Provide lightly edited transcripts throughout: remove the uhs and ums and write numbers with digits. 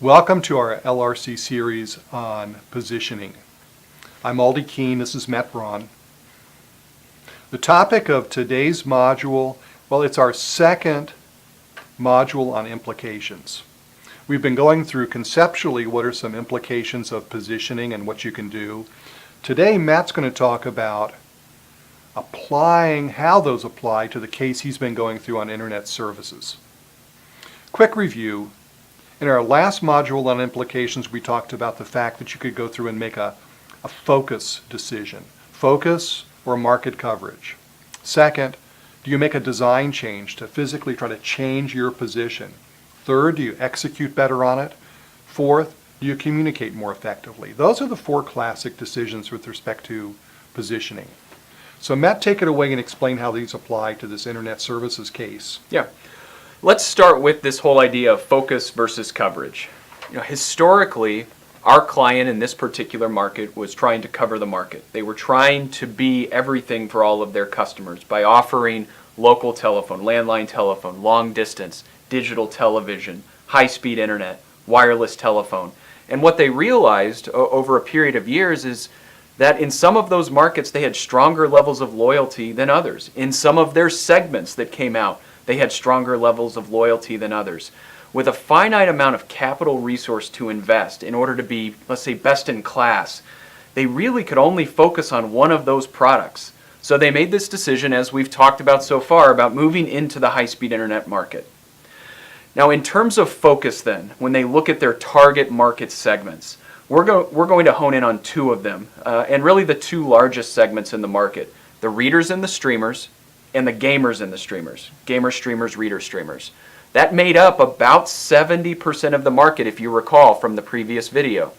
Welcome to our LRC series on positioning. I'm Aldi Keene, this is Matt Braun. The topic of today's module, well, it's our second module on implications. We've been going through conceptually what are some implications of positioning and what you can do. Today, Matt's going to talk about applying, how those apply to the case he's been going through on internet services. Quick review. In our last module on implications, we talked about the fact that you could go through and make a focus decision. Focus or market coverage. Second, do you make a design change to physically try to change your position? Third, do you execute better on it? Fourth, do you communicate more effectively? Those are the four classic decisions with respect to positioning. So Matt, take it away and explain how these apply to this internet services case. Yeah. Let's start with this whole idea of focus versus coverage. Historically, our client in this particular market was trying to cover the market. They were trying to be everything for all of their customers by offering local telephone, landline telephone, long distance, digital television, high-speed internet, wireless telephone. And what they realized over a period of years is that in some of those markets they had stronger levels of loyalty than others. In some of their segments that came out, they had stronger levels of loyalty than others. With a finite amount of capital resource to invest in order to be, let's say, best in class, they really could only focus on one of those products. So they made this decision, as we've talked about so far, about moving into the high-speed internet market. Now, in terms of focus then, when they look at their target market segments, we're going to hone in on two of them, and really the two largest segments in the market, the readers and the streamers, and the gamers and the streamers. Gamer streamers, reader streamers. That made up about 70% of the market, if you recall from the previous video.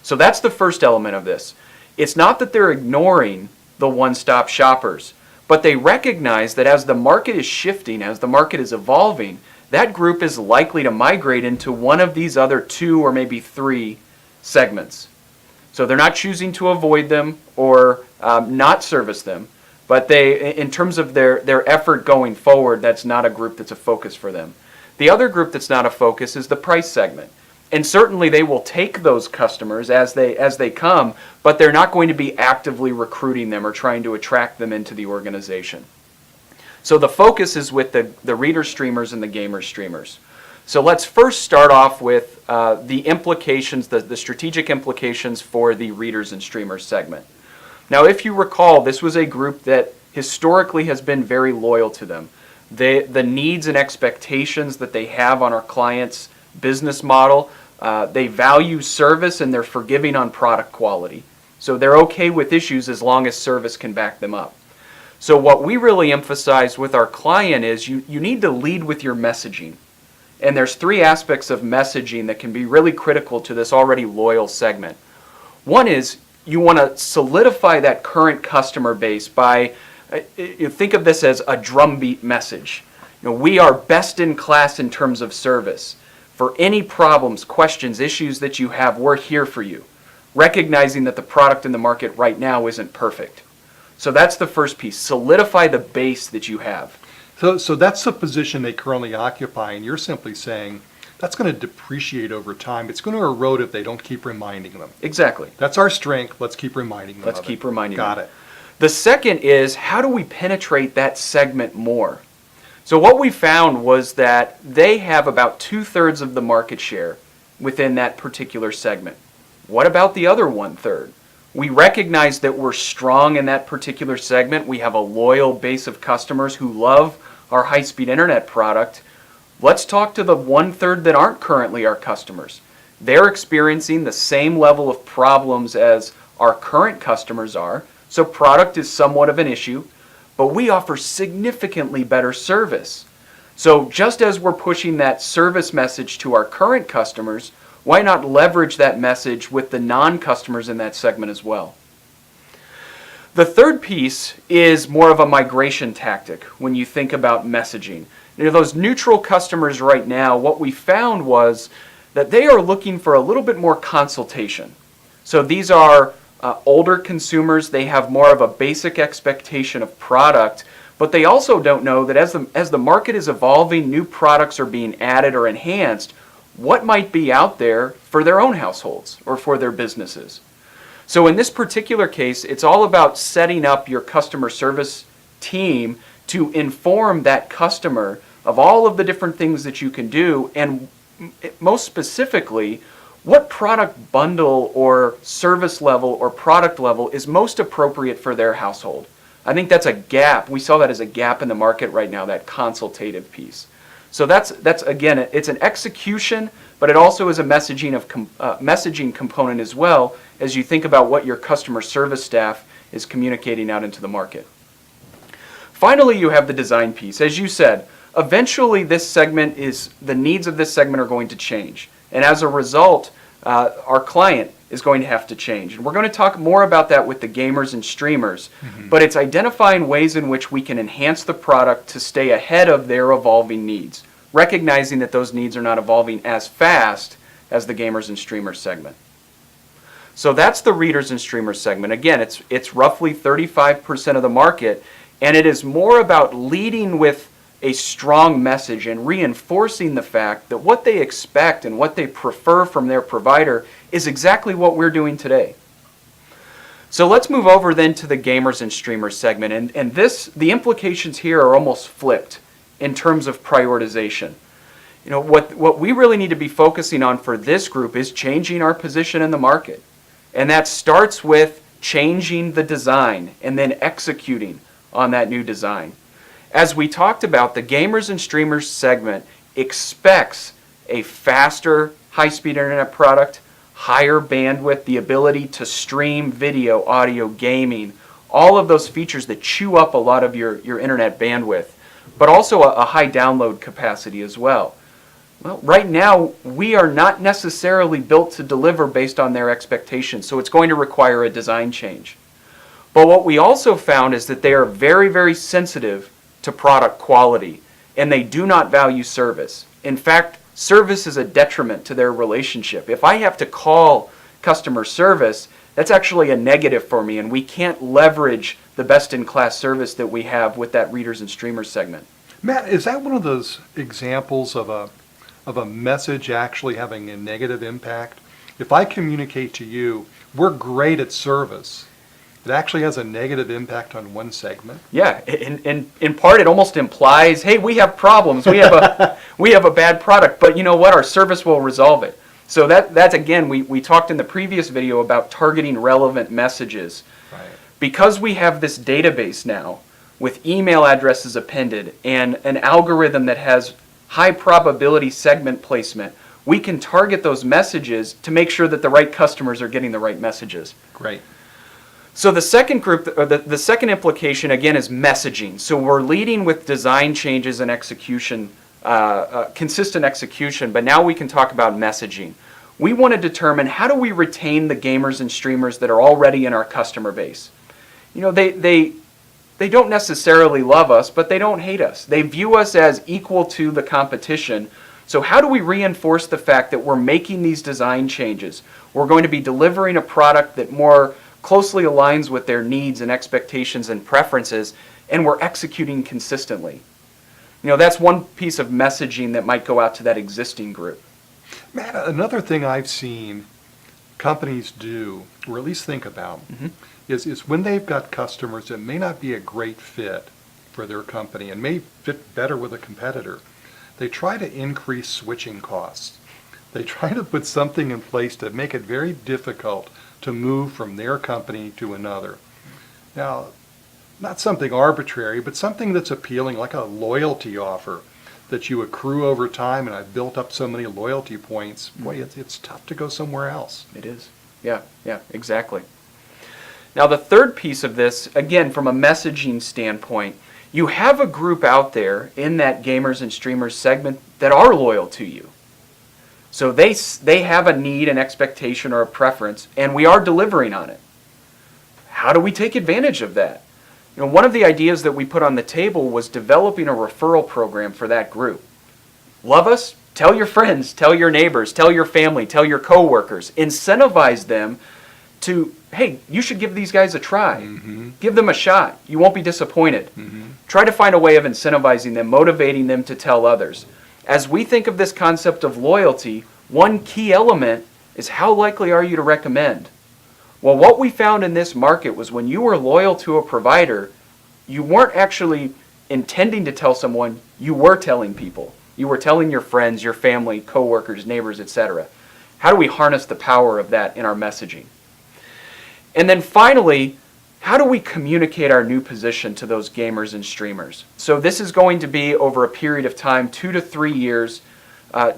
So that's the first element of this. It's not that they're ignoring the one-stop shoppers, but they recognize that as the market is shifting, as the market is evolving, that group is likely to migrate into one of these other two or maybe three segments. So they're not choosing to avoid them or not service them. But they, in terms of their effort going forward, that's not a group that's a focus for them. The other group that's not a focus is the price segment. And certainly they will take those customers as they come, but they're not going to be actively recruiting them or trying to attract them into the organization. So the focus is with the reader streamers and the gamer streamers. So let's first start off with the implications, the strategic implications for the readers and streamers segment. Now, if you recall, this was a group that historically has been very loyal to them. The needs and expectations that they have on our clients' business model, they value service and they're forgiving on product quality. So they're okay with issues as long as service can back them up. So what we really emphasize with our client is you need to lead with your messaging. And there's three aspects of messaging that can be really critical to this already loyal segment. One is you want to solidify that current customer base by, you think of this as a drumbeat message. We are best in class in terms of service. For any problems, questions, issues that you have, we're here for you. Recognizing that the product in the market right now isn't perfect. So that's the first piece. Solidify the base that you have. So that's the position they currently occupy, and you're simply saying, that's going to depreciate over time. It's going to erode if they don't keep reminding them. Exactly. That's our strength. Let's keep reminding them. Let's keep reminding them. Got it. The second is, how do we penetrate that segment more? So what we found was that they have about 2/3 of the market share within that particular segment. What about the other 1/3? We recognize that we're strong in that particular segment. We have a loyal base of customers who love our high-speed internet product. Let's talk to the 1/3 that aren't currently our customers. They're experiencing the same level of problems as our current customers are, so product is somewhat of an issue, but we offer significantly better service. So just as we're pushing that service message to our current customers, why not leverage that message with the non-customers in that segment as well? The third piece is more of a migration tactic when you think about messaging. Those neutral customers right now, what we found was that they are looking for a little bit more consultation. So these are older consumers. They have more of a basic expectation of product, but they also don't know that as the market is evolving, new products are being added or enhanced. what might be out there for their own households or for their businesses. So in this particular case, it's all about setting up your customer service team to inform that customer of all of the different things that you can do, and most specifically, what product bundle or service level or product level is most appropriate for their household. I think that's a gap. We saw that as a gap in the market right now, that consultative piece. So that's again, it's an execution, but it also is a messaging component as well, as you think about what your customer service staff is communicating out into the market. Finally, you have the design piece. As you said, eventually the needs of this segment are going to change. And as a result, our client is going to have to change. And we're going to talk more about that with the gamers and streamers. But it's identifying ways in which we can enhance the product to stay ahead of their evolving needs, recognizing that those needs are not evolving as fast as the gamers and streamers segment. So that's the readers and streamers segment. Again, it's roughly 35% of the market, and it is more about leading with a strong message and reinforcing the fact that what they expect and what they prefer from their provider is exactly what we're doing today. So let's move over then to the gamers and streamers segment, and the implications here are almost flipped in terms of prioritization. You know, what we really need to be focusing on for this group is changing our position in the market. And that starts with changing the design and then executing on that new design. As we talked about, the gamers and streamers segment expects a faster, high-speed internet product, higher bandwidth, the ability to stream video, audio, gaming, all of those features that chew up a lot of your internet bandwidth, but also a high download capacity as well. Well, right now, we are not necessarily built to deliver based on their expectations, so it's going to require a design change. But what we also found is that they are very, very sensitive to product quality, and they do not value service. In fact, service is a detriment to their relationship. If I have to call customer service, that's actually a negative for me, and we can't leverage the best-in-class service that we have with that readers and streamers segment. Matt, is that one of those examples of a message actually having a negative impact? If I communicate to you, we're great at service, it actually has a negative impact on one segment? Yeah, in part it almost implies, hey, we have problems, we have a bad product, but you know what, our service will resolve it. So that's again, we talked in the previous video about targeting relevant messages. Right. Because we have this database now with email addresses appended and an algorithm that has high probability segment placement, we can target those messages to make sure that the right customers are getting the right messages. Great. So the second group, or the second implication again is messaging. So we're leading with design changes and execution, consistent execution, but now we can talk about messaging. We want to determine how do we retain the gamers and streamers that are already in our customer base. You know, they don't necessarily love us, but they don't hate us. They view us as equal to the competition. So how do we reinforce the fact that we're making these design changes? We're going to be delivering a product that more closely aligns with their needs and expectations and preferences, and we're executing consistently. You know, that's one piece of messaging that might go out to that existing group. Matt, another thing I've seen companies do, or at least think about, is when they've got customers that may not be a great fit for their company and may fit better with a competitor, they try to increase switching costs. They try to put something in place to make it very difficult to move from their company to another. Now, not something arbitrary, but something that's appealing, like a loyalty offer that you accrue over time, and I've built up so many loyalty points. Boy, it's tough to go somewhere else. It is. Yeah, exactly. Now the third piece of this, again from a messaging standpoint, you have a group out there in that gamers and streamers segment that are loyal to you. So they have a need, an expectation, or a preference, and we are delivering on it. How do we take advantage of that? You know, one of the ideas that we put on the table was developing a referral program for that group. Love us? Tell your friends, tell your neighbors, tell your family, tell your coworkers. Incentivize them to, hey, you should give these guys a try. Give them a shot. You won't be disappointed. Try to find a way of incentivizing them, motivating them to tell others. As we think of this concept of loyalty, one key element is how likely are you to recommend? Well, what we found in this market was when you were loyal to a provider, you weren't actually intending to tell someone, you were telling people. You were telling your friends, your family, coworkers, neighbors, etc. How do we harness the power of that in our messaging? And then finally, how do we communicate our new position to those gamers and streamers? So this is going to be over a period of time, 2 to 3 years.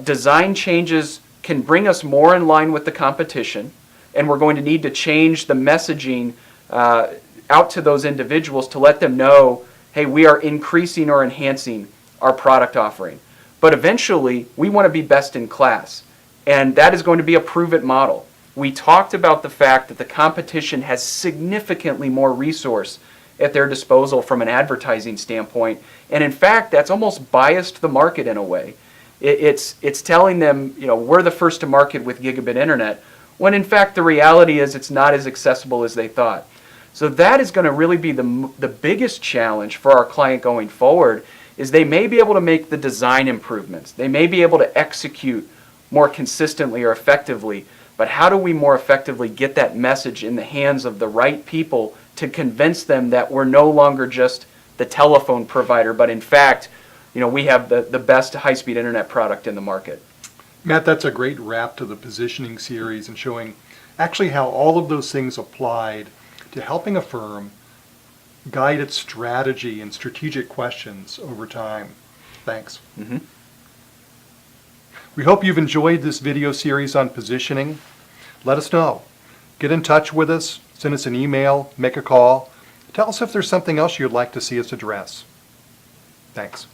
Design changes can bring us more in line with the competition, and we're going to need to change the messaging out to those individuals to let them know, hey, we are increasing or enhancing our product offering. But eventually, we want to be best in class, and that is going to be a prove-it model. We talked about the fact that the competition has significantly more resource at their disposal from an advertising standpoint, and in fact, that's almost biased the market in a way. It's telling them, we're the first to market with gigabit internet, when in fact the reality is it's not as accessible as they thought. So that is going to really be the biggest challenge for our client going forward, is they may be able to make the design improvements. They may be able to execute more consistently or effectively, but how do we more effectively get that message in the hands of the right people to convince them that we're no longer just the telephone provider, but in fact, we have the best high-speed internet product in the market. Matt, that's a great wrap to the positioning series and showing actually how all of those things applied to helping a firm guide its strategy and strategic questions over time. Thanks. Mm-hmm. We hope you've enjoyed this video series on positioning. Let us know. Get in touch with us, send us an email, make a call. Tell us if there's something else you'd like to see us address. Thanks.